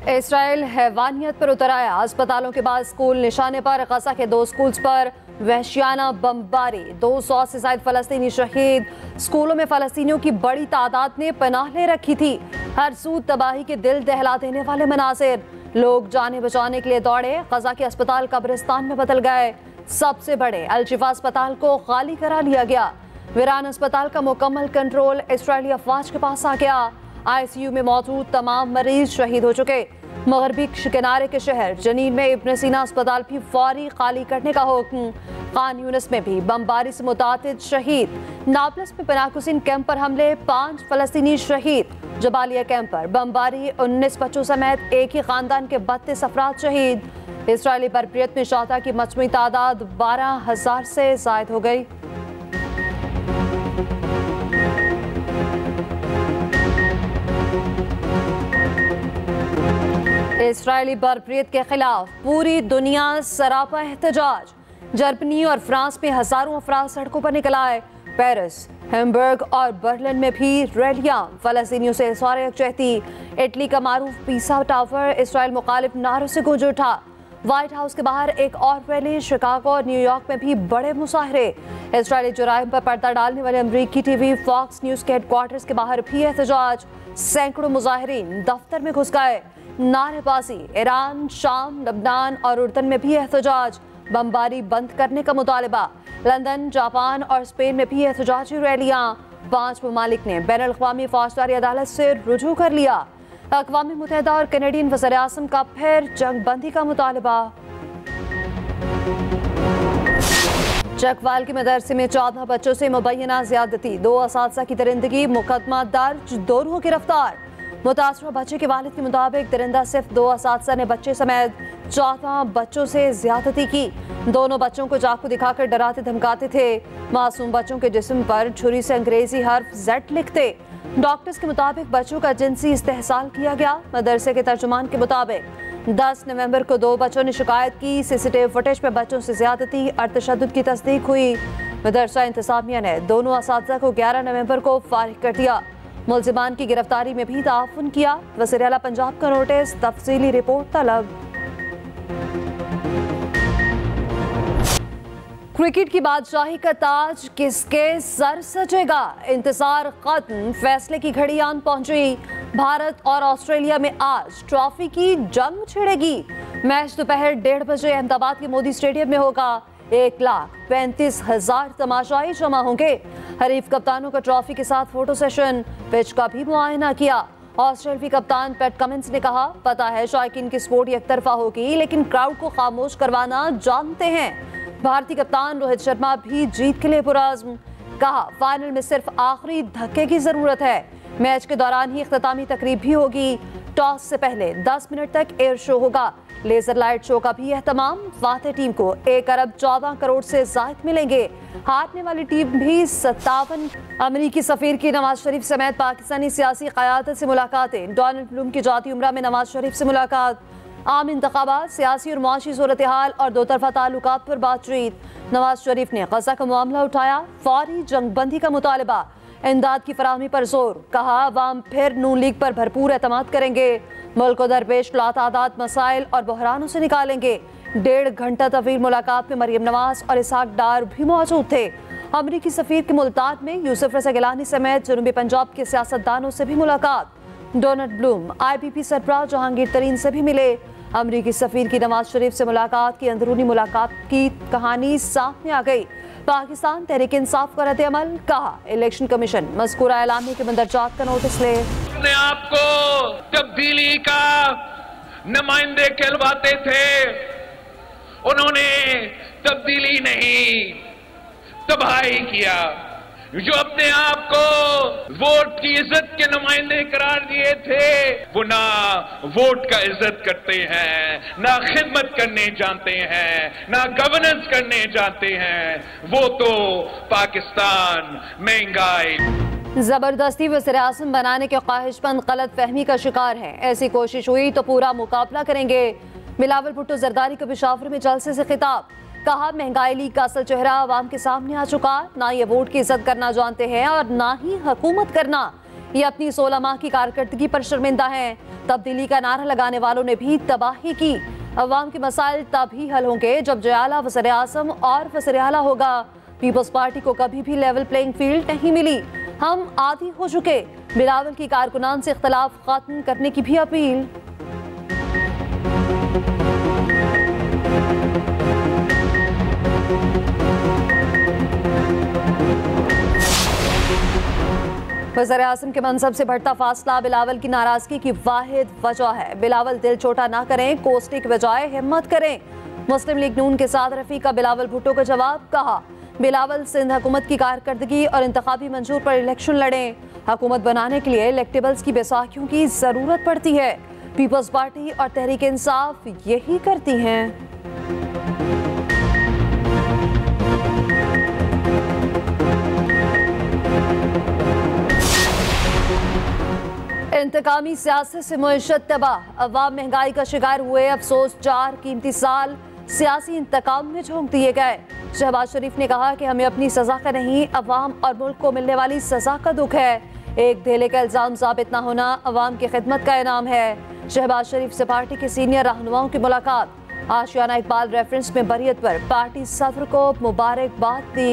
Israel हैवानियत पर उतर आया। अस्पतालों के बाद स्कूल निशाने पर। गजा के 2 स्कूल्स पर वहशियाना बमबारी। 200 से ज्यादा फलस्तीनी शहीद। स्कूलों में फलस्तीनियों की बड़ी तादाद ने पनाह ले रखी थी। हर सूद तबाही के दिल दहला देने वाले मनासिर। लोग जाने बचाने के लिए दौड़े। गजा के अस्पताल कब्रिस्तान में बदल गए। सबसे बड़े अल-शिफा अस्पताल को खाली करा लिया गया। वीरान अस्पताल का मुकम्मल कंट्रोल इसराइली अफवाज के पास आ गया। आईसीयू में मौजूद तमाम मरीज शहीद हो चुके। मगरबी किनारे के शहर जनीन में इब्न सीना अस्पताल भी फौरी खाली करने का हुक्म। खान यूनिस में भी बमबारी से मुतादिद शहीद। नाबलस में पनाहगज़ीन कैंप पर हमले, 5 फलस्तीनी शहीद। जबालिया कैंप पर बमबारी, 19 बच्चों समेत एक ही खानदान के 32 अफराद शहीद। इसराइली बरबरीत में शहदा की मजमूई तादाद 12,000 से ज़ायद हो गई। इसराइली बरबरीत के खिलाफ पूरी दुनिया सरापा एहतजाज। जर्मनी और फ्रांस में हजारों अफराद सड़कों पर निकल आए। पेरिस, हैम्बर्ग और बर्लिन में भी रैलियां। फलस्तीनियों से इज़हार यकजहती। इटली का मारूफ पिसा टावर इसराइल मुखालिफ नारों से गूंज उठा। व्हाइट हाउस के बाहर एक और रैली। शिकागो और न्यूयॉर्क में भी बड़े मुजाहरे। इसराइली जुराइम पर पर्दा डालने वाले अमरीकी टीवी फॉक्स न्यूज के हेडक्वार्टर्स के बाहर भी एहतजाज। सैकड़ों मुजाहिरीन दफ्तर में घुस गए। नारेबाजी। ईरान, शाम, लबनान और उर्दन में भी एहतजाज। बमबारी बंद करने का मुतालबा। लंदन, जापान और स्पेन में भी एहतजाजी रैलियां। 5 ममालिक ने बैनुल-अक़वामी फौजदारी अदालत से रुजू कर लिया। अक़वाम मुत्तहिदा और कैनेडियन वज़ीर-ए-आज़म का फिर जंग बंदी का मुतालबा। चकवाल के मदरसे में 14 बच्चों से मुबैना ज़्यादती। 2 असातिज़ा की दरिंदगी। मुकदमा दर्ज, 2 लोगों गिरफ्तार। मुतासरा बच्चे के वालिद के मुताबिक दरिंदा सिर्फ 2 असातिज़ा ने बच्चे समेत 14 बच्चों से ज्यादती की। दोनों बच्चों को चाकू दिखाकर डराते धमकाते थे। मासूम बच्चों के जिस्म पर छुरी से अंग्रेजी हर्फ Z लिखते। डॉक्टर्स के मुताबिक बच्चों का जिनसी इस्तेहसाल किया गया। मदरसे के तर्जुमान के मुताबिक 10 नवंबर को 2 बच्चों ने शिकायत की। सीसीटीवी फुटेज में बच्चों से ज्यादती और तशद्दुद की तस्दीक हुई। मदरसा इंतजामिया ने दोनों असातिज़ा को 11 नवंबर को फारिग कर दिया। मुल्ज़िमान की गिरफ्तारी में भी ताउन किया। वज़ीर आला पंजाब का नोटिस, तफसीली रिपोर्ट तलब। क्रिकेट की बादशाही का ताज किसके सर सजेगा? इंतजार खत्म, फैसले की घड़ी आन पहुंची। भारत और ऑस्ट्रेलिया में आज ट्रॉफी की जंग छिड़ेगी। मैच दोपहर 1:30 बजे अहमदाबाद के मोदी स्टेडियम में होगा। 1,35,000 तमाशाई जमा होंगे। हरीफ कप्तानों का ट्रॉफी के साथ फोटो सेशन। पिच का भी मुआयना किया। ऑस्ट्रेलियाई कप्तान पैट कमिंस ने कहा, पता है शायकीन की स्पोर्ट एक तरफा होगी, लेकिन क्राउड को खामोश करवाना जानते हैं। भारतीय कप्तान रोहित शर्मा भी जीत के लिए पुरअज़्म। कहा, फाइनल में सिर्फ आखिरी धक्के की जरूरत है। मैच के दौरान ही इख्तितामी तकरीब भी होगी। टॉस से पहले 10 मिनट तक एयर शो होगा। लेजर लाइट शो का भी एहतमाम। फातेह टीम को 1 अरब 14 करोड़ से ज़ायद मिलेंगे। हारने वाली टीम भी 57। अमरीकी सफीर की नवाज शरीफ समेत पाकिस्तानी सियासी क़यादत से मुलाकातें। डोनाल्ड ब्लूम की जाती उम्रा में नवाज शरीफ से मुलाकात। आम इंतखाबात, सियासी और मुआशी सूरत हाल और 2 तरफा ताल्लुकात पर बातचीत। नवाज शरीफ ने गजा का मामला उठाया। फौरी जंगबंदी का मुतालबा। इमदाद की फराहमी पर जोर। कहा, अवाम फिर नून लीग पर भरपूर एतमाद करेंगे। मुल्क को दरपेश लातादाद मसाइल और बहरानों से निकालेंगे। 1.5 घंटा तवील मुलाकात में मरियम नवाज और इसहाक डार भी मौजूद थे। अमरीकी सफीर के मुल्तान में यूसुफ रज़ा गिलानी समेत जनूबी पंजाब के सियासतदानों से भी मुलाकात। डोनाल्ड ब्लूम IPP सरबराह जहांगीर तरीन से भी मिले। अमरीकी सफीर की नवाज शरीफ से मुलाकात की अंदरूनी मुलाकात की कहानी सामने आ गई। पाकिस्तान तहरीक इंसाफ का रद्द-ए-अमल। कहा, इलेक्शन कमीशन मज़कूरा एलामी के मंदरजात का नोटिस ले। अपने आप को तब्दीली का नुमाइंदे कहलवाते थे। उन्होंने तब्दीली नहीं, तबाही किया। जो अपने आप को वोट की इज्जत के नुमाइंदे करार दिए थे, वो ना वोट का इज्जत करते हैं, ना खिदमत करने जानते हैं, ना गवर्नेंस करने जानते हैं। वो तो पाकिस्तान महंगाई जबरदस्ती वज़ीर-ए-आज़म बनाने के ख्वाहिशमंद गलत फहमी का शिकार है। ऐसी कोशिश हुई तो पूरा मुकाबला करेंगे। बिलावल भुट्टो जरदारी का पेशावर में जलसे से खिताब। कहा, महंगाई लीग का असल चेहरा आवाम के सामने आ चुका। ना ये वोट की इज्जत करना जानते हैं और ना ही हुकूमत करना। ये अपनी 16 माह की कारकर्दगी पर शर्मिंदा हैं। तब्दीली का नारा लगाने वालों ने भी तबाही की। अवाम के मसाइल तभी हल होंगे जब जयाला वज़ीर आज़म और वज़ीर आला होगा। पीपल्स पार्टी को कभी भी लेवल प्लेइंग फील्ड नहीं मिली। हम आदी हो चुके। बिलावल की कारकुनान से इख्तलाफ खत्म करने की भी अपील। वज़ीर आज़म के मनसब से बढ़ता फासला बिलावल की नाराजगी की वाहिद वजह है। बिलावल दिल छोटा ना करें, कोसने के बजाय हिम्मत करें। मुस्लिम लीग नून के साथ रफीका बिलावल भुट्टो का जवाब। कहा, बिलावल सिंध हुकूमत की कारकर्दगी और इंतखाबी मंजूर पर इलेक्शन लड़ें। हुकूमत बनाने के लिए इलेक्टेबल्स की बैसाखियों की जरूरत पड़ती है। पीपल्स पार्टी और तहरीक इंसाफ यही करती हैं। इंतकामी सियासत से मुईशत तबाह, अवाम महंगाई का शिकार हुए। अफसोस 4 कीमती साल सियासी इंतकाम में झोंक दिए गए। शहबाज शरीफ ने कहा कि हमें अपनी सजा का नहीं, अवाम और मुल्क को मिलने वाली सजा का दुख है। एक धेले का इल्जाम साबित न होना अवाम की खिदमत का इनाम है। शहबाज शरीफ से पार्टी के सीनियर रहनुमाओं की मुलाकात। आशियाना इकबाल रेफरेंस में बरियत पर पार्टी सदर को मुबारकबाद दी।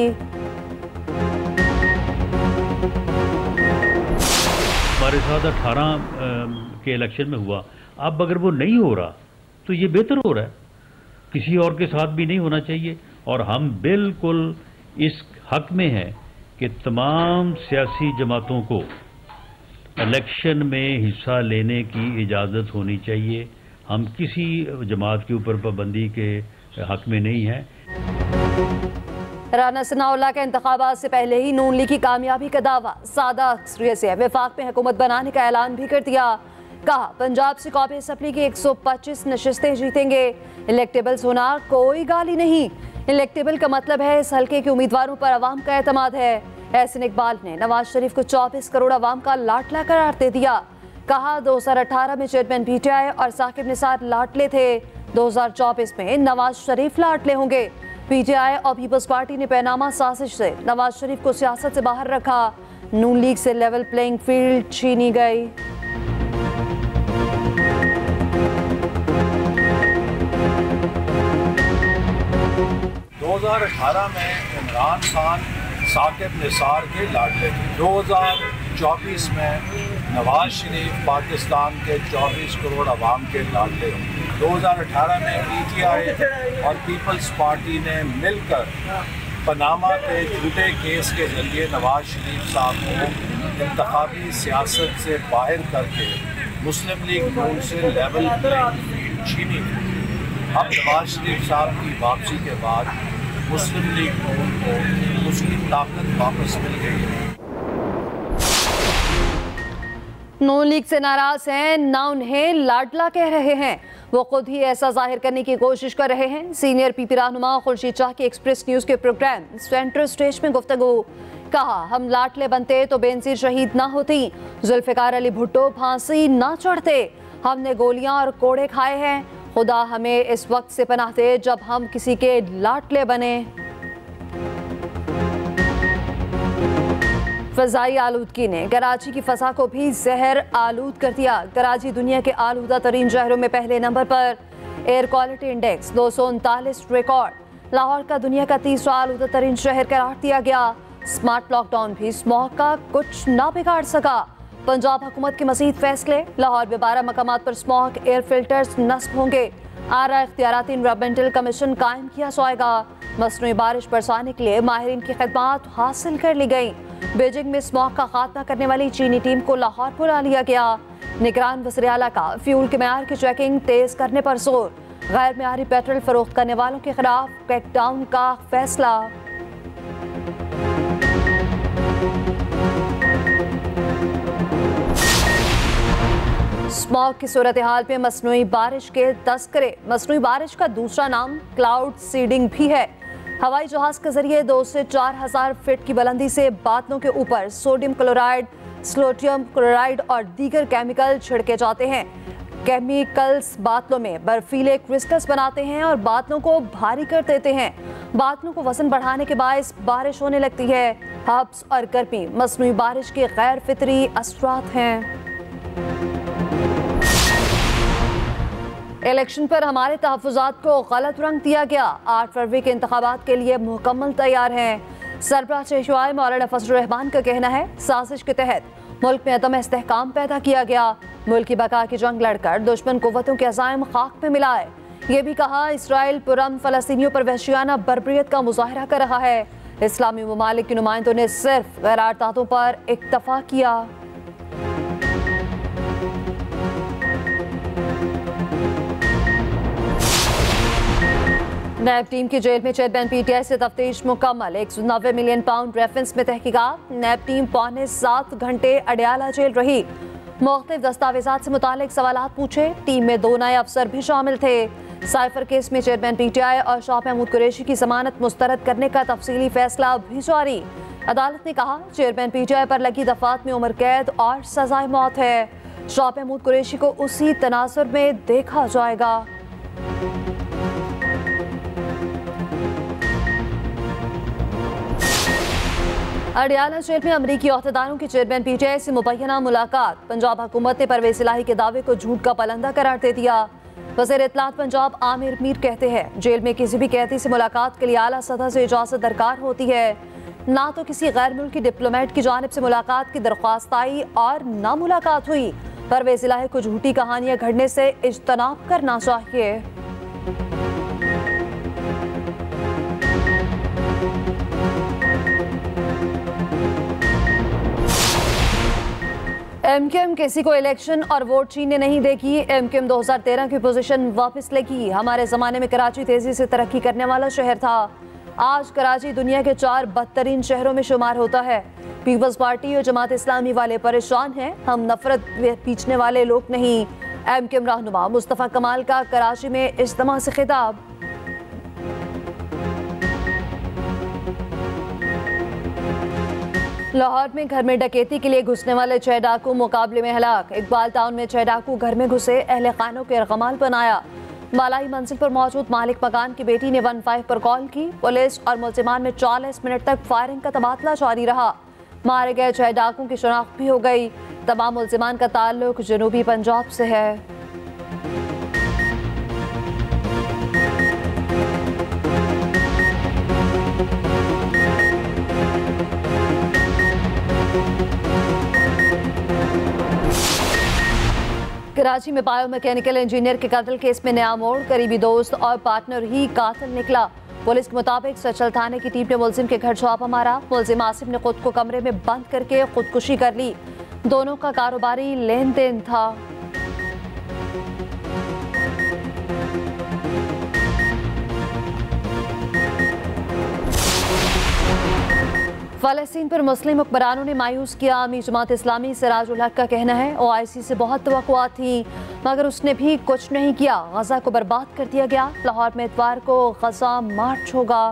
हमारे साथ 18 के इलेक्शन में हुआ। अब अगर वो नहीं हो रहा तो ये बेहतर हो रहा है, किसी और के साथ भी नहीं होना चाहिए। और हम बिल्कुल इस हक में हैं कि तमाम सियासी जमातों को इलेक्शन में हिस्सा लेने की इजाज़त होनी चाहिए। हम किसी जमात के ऊपर पाबंदी के हक में नहीं हैं। राना सनाउल्लाह के इंतखाबात से पहले ही नून लीग की कामयाबी का दावा। सादा अक्सरियत से वफाक में हुकूमत बनाने का ऐलान भी कर दिया। कहा, पंजाब से कौमी असम्बली की 125 नशिस्तें जीतेंगे। इलेक्टेबल्स होना कोई गाली नहीं। इलेक्टेबल का मतलब है इस हल्के के उम्मीदवारों पर अवाम का एतमाद है। एहसन इकबाल ने नवाज शरीफ को 24 करोड़ अवाम का लाडला करार दे दिया। कहा, 2018 में चेयरमैन पीटीआई और साकिब निसार लाडले थे, 2024 में नवाज शरीफ लाडले होंगे। पीटीआई और पीपल्स पार्टी ने पैनामा साजिश से नवाज शरीफ को सियासत से बाहर रखा। नून लीग से लेवल प्लेइंग फील्ड छीनी गई। दो 2018 में इमरान खान साकिब निसार के लाडले थे। 2024 में नवाज शरीफ पाकिस्तान के 24 करोड़ अवाम के लाडले होंगे। 2018 में पीटीआई और पीपल्स पार्टी ने मिलकर पनामा के झूठे केस के जरिए नवाज शरीफ साहब को इंतखाबी सियासत से बाहर करके मुस्लिम लीग नून से लेवल प्लेइंग फील्ड छीनी थी। अब नवाज शरीफ साहब की वापसी के बाद मुस्लिम लीग नून को उसकी ताकत वापस मिल गई है। नून लीग से नाराज हैं, ना उन्हें लाडला कह रहे हैं, वो खुद ही ऐसा जाहिर करने की कोशिश कर रहे हैं। सीनियर पीपी रहनुमा खुर्शीद शाह के एक्सप्रेस न्यूज के प्रोग्राम सेंट्रल स्टेज में गुफ्तगू। कहा, हम लाडले बनते तो बेनजीर शहीद ना होती, जुल्फिकार अली भुट्टो फांसी ना चढ़ते। हमने गोलियां और कोड़े खाए हैं। खुदा हमें इस वक्त से पनाह दे जब हम किसी के लाडले बने। फ़ज़ाई आलूदगी ने कराची की फ़ज़ा को भी जहर आलूद कर दिया। कराची दुनिया के आलूदा तरीन शहरों में पहले नंबर पर। Air quality index 239 record. Lahore का दुनिया का 3रा आलूदा तरीन शहर करार दिया गया। स्मार्ट लॉकडाउन भी स्मॉग का कुछ ना बिगाड़ सका। पंजाब हुकूमत के मज़ीद फैसले। लाहौर में 12 मकामात पर स्मॉग एयर फिल्टर्स नस्ब होंगे। आरा इख्तियाराती इन्वायरमेंटल कमीशन कायम किया जाएगा। मसनूई बारिश बरसाने के लिए माहिरीन की खिदमात हासिल कर ली गई। बीजिंग में स्मॉग का खात्मा करने वाली चीनी टीम को लाहौर बुला लिया गया। निगरान वज़ीर आला का फ्यूल के मेयार की चेकिंग तेज करने पर जोर। गैर मेयारी पेट्रोल फरोख्त करने वालों के खिलाफ क्रैकडाउन का फैसला। स्मॉग की सूरत हाल में मसनूई बारिश के तस्करे। मसनूई बारिश का दूसरा नाम क्लाउड सीडिंग भी है। हवाई जहाज के जरिए 2 से 4,000 फीट की बुलंदी से बादलों के ऊपर सोडियम क्लोराइड, स्लोटियम क्लोराइड और दीगर केमिकल छिड़के जाते हैं। केमिकल्स बादलों में बर्फीले क्रिस्टल्स बनाते हैं और बादलों को भारी कर देते हैं। बादलों को वजन बढ़ाने के बायस बारिश होने लगती है। हब्स और गर्मी मसनूई बारिश के गैर फितरी असरात हैं। इलेक्शन पर हमारे तहफ़्फ़ुज़ात को गलत रंग दिया गया। 8 फरवरी के इंतखाबात के लिए मुकम्मल तैयार हैं। सरबराह चेशवाई मौलाना फजलुर रहमान का कहना है, साजिश के तहत मुल्क में अदम इस्तेहकाम पैदा किया गया। मुल्क की बका की जंग लड़कर दुश्मन कुव्वतों के अज़ाइम खाक में मिलाए। ये भी कहा, इसराइल पुरम फ़लस्तीनियों पर वहशियाना बर्बरियत का मुजाहरा कर रहा है। इस्लामी ममालिक के नुमाइंदों ने सिर्फ गैर-तातों पर इक्तफा किया। नैब टीम की जेल में चेयरमैन पीटीआई से तफ्तीश मुकम्मल। 190 मिलियन पाउंड रेफरेंस में तहकीकात। नैब टीम पौने 7 घंटे अडयाला जेल रही। मुख्तलिफ दस्तावेजात से मुतालिक सवालात पूछे। टीम में 2 नए अफसर भी शामिल थे। साइफर केस में चेयरमैन पीटीआई और शाह महमूद कुरैशी की जमानत मुस्तरद करने का तफसीली फैसला भी जारी। अदालत ने कहा, चेयरमैन पीटीआई पर लगी दफात में उम्र कैद और सजाए मौत है। शाह महमूद कुरैशी को उसी तनाजुर में देखा जाएगा। अडयाला जेल में अमरीकी ओहदेदारों की चेयरमैन पीटीआई से मुबैना मुलाकात। पंजाब हुकूमत ने परवेज इलाही के दावे को झूठ का पलंदा करार दे दिया। वज़ीर इत्तलात पंजाब आमिर मीर कहते हैं, जेल में किसी भी कैदी से मुलाकात के लिए आला सतह से इजाज़त दरकार होती है। ना तो किसी गैर मुल्की डिप्लोमेट की जानिब से मुलाकात की दरख्वास्त आई और ना मुलाकात हुई। परवेज इलाही को झूठी कहानियां घड़ने से इज्तनाब करना चाहिए। एमकेएम किसी को इलेक्शन और वोट छीनने नहीं देगी। एमकेएम 2013 की पोजीशन वापस लेगी। हमारे ज़माने में कराची तेजी से तरक्की करने वाला शहर था। आज कराची दुनिया के 4 बदतरीन शहरों में शुमार होता है। पीपल्स पार्टी और जमात इस्लामी वाले परेशान हैं। हम नफरत पीछने वाले लोग नहीं। एमकेएम रहनुमा मुस्तफ़ा कमाल का कराची में इज्तिमा से खिताब। लाहौर में घर में डकैती के लिए घुसने वाले 6 डाकू मुकाबले में हलाक। इकबाल टाउन में 6 डाकू घर में घुसे, अहले खानों के रकमाल बनाया। मालाई मंजिल पर मौजूद मालिक मकान की बेटी ने 15 पर कॉल की। पुलिस और मुल्जिमान में 40 मिनट तक फायरिंग का तबादला जारी रहा। मारे गए 6 डाकू की शनाख्त भी हो गई। तमाम मुल्जिमान का ताल्लुक जनूबी पंजाब से है। कराची में बायोमैकेनिकल इंजीनियर के कत्ल केस में नया मोड़। करीबी दोस्त और पार्टनर ही कातिल निकला। पुलिस के मुताबिक सचल थाने की टीम ने मुलजिम के घर छापा मारा। मुलजिम आसिफ ने खुद को कमरे में बंद करके खुदकुशी कर ली। दोनों का कारोबारी लेन देन था। फ़लस्तीन पर मुस्लिम हुक्मरानों ने मायूस किया। अमीर जमात इस्लामी सिराजुल हक का कहना है, ओआईसी से बहुत तवक्कुआत थी मगर उसने भी कुछ नहीं किया। गजा को बर्बाद कर दिया गया। लाहौर में इतवार को गजा मार्च होगा।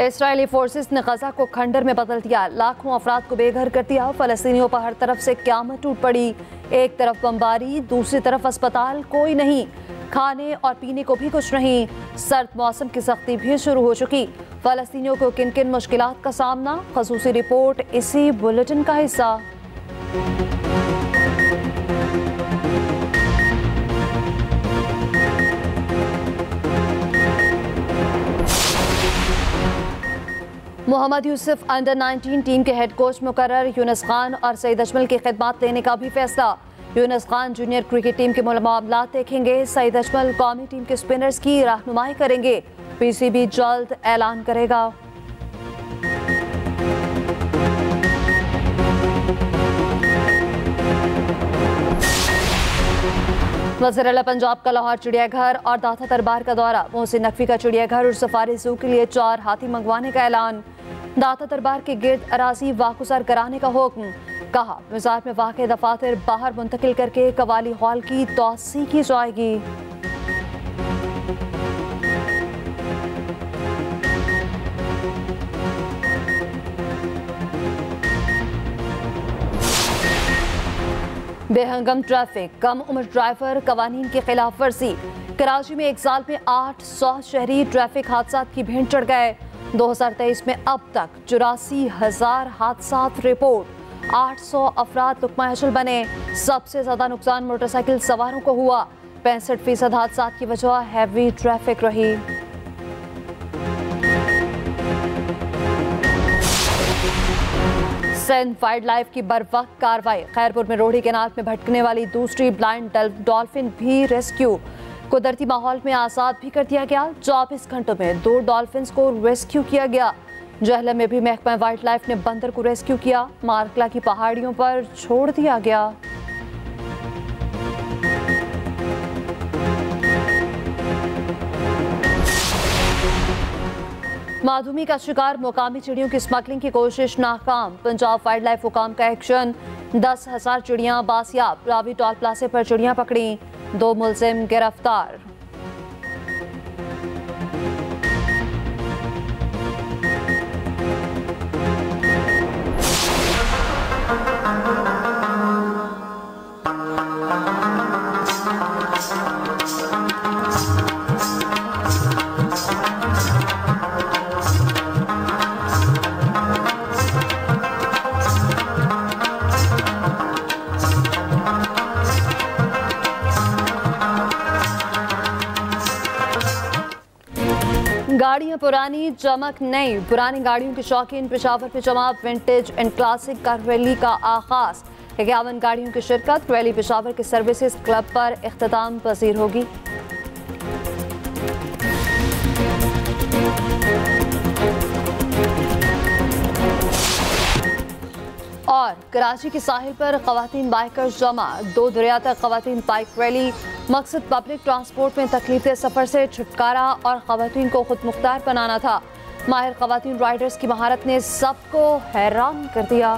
इसराइली फोर्सेस ने गजा को खंडर में बदल दिया। लाखों अफराद को बेघर कर दिया। फ़लस्तीनियों पर हर तरफ से क़यामत टूट पड़ी। एक तरफ बमबारी, दूसरी तरफ अस्पताल कोई नहीं। खाने और पीने को भी कुछ नहीं। सर्द मौसम की सख्ती भी शुरू हो चुकी। फ़लस्तीनियों को किन किन मुश्किलात का सामना, ख़ुसूसी रिपोर्ट इसी बुलेटिन का हिस्सा। मोहम्मद यूसुफ अंडर 19 टीम के हेड कोच मुकर्रर। यूनुस खान और सईद अजमल की खिदमत लेने का भी फैसला। Yunus Khan junior cricket team के मामलात देखेंगे। सईद अजमल कौमी टीम के स्पिनर्स की रहनुमाई करेंगे। पीसीबी जल्द ऐलान करेगा। वज़ीर आला पंजाब का लाहौर चिड़ियाघर और दाता दरबार का दौरा। मोहसिन नकवी का चिड़ियाघर और सफारी जू के लिए 4 हाथी मंगवाने का ऐलान। दाता दरबार के गिर्द अराजी वागुजार कराने का हुक्म। कहा, मिज़ाज में वाक़ दफातर बाहर मुंतकिल करके कवाली हॉल की तोसी की जाएगी। बेहंगम ट्रैफिक, कम उम्र ड्राइवर, कवानीन की खिलाफ वर्जी। कराची में एक साल में 800 शहरी ट्रैफिक हादसा की भेंट चढ़ गए। 2023 में अब तक 84,000 हादसा रिपोर्ट। 800 अफराद लुकमा अजल बने। सबसे ज्यादा नुकसान मोटरसाइकिल सवारों को हुआ। 65% हादसा की वजह हैवी ट्रैफिक रही। सिंध वाइल्ड लाइफ की बरवक्त कार्रवाई। खैरपुर में रोहड़ी केनाल में भटकने वाली दूसरी ब्लाइंड डॉल्फिन भी रेस्क्यू। कुदरती माहौल में आजाद भी कर दिया गया। 24 घंटों में 2 डॉल्फिन्स को रेस्क्यू किया गया। जहलम में भी महकमा वाइल्ड लाइफ ने बंदर को रेस्क्यू किया। मारकला की पहाड़ियों पर छोड़ दिया गया। माधुमी का शिकार, मुकामी चिड़ियों की स्मगलिंग की कोशिश नाकाम। पंजाब वाइल्ड लाइफ हुकाम का एक्शन। 10,000 चिड़ियां बासियाब। रावी टोल प्लाजे पर चिड़ियां पकड़ी। 2 मुलजिम गिरफ्तार। गाड़ियां पुरानी, चमक नई। पुरानी गाड़ियों के शौकीन पेशावर पे जमा vintage and classic car rally का आगाज। 51 गाड़ियों की शिरकत। रैली पेशावर के सर्विसेज क्लब पर इख्तिताम पजीर होगी। और कराची के साहिल पर खवातीन बाइकर्स जमा। 2 दरिया तक खवातीन बाइक रैली। मकसद पब्लिक ट्रांसपोर्ट में तकलीफ सफर से छुटकारा और खवातीन को खुद मुख्तार बनाना था। माहिर खवातीन राइडर्स की महारत ने सबको हैरान कर दिया।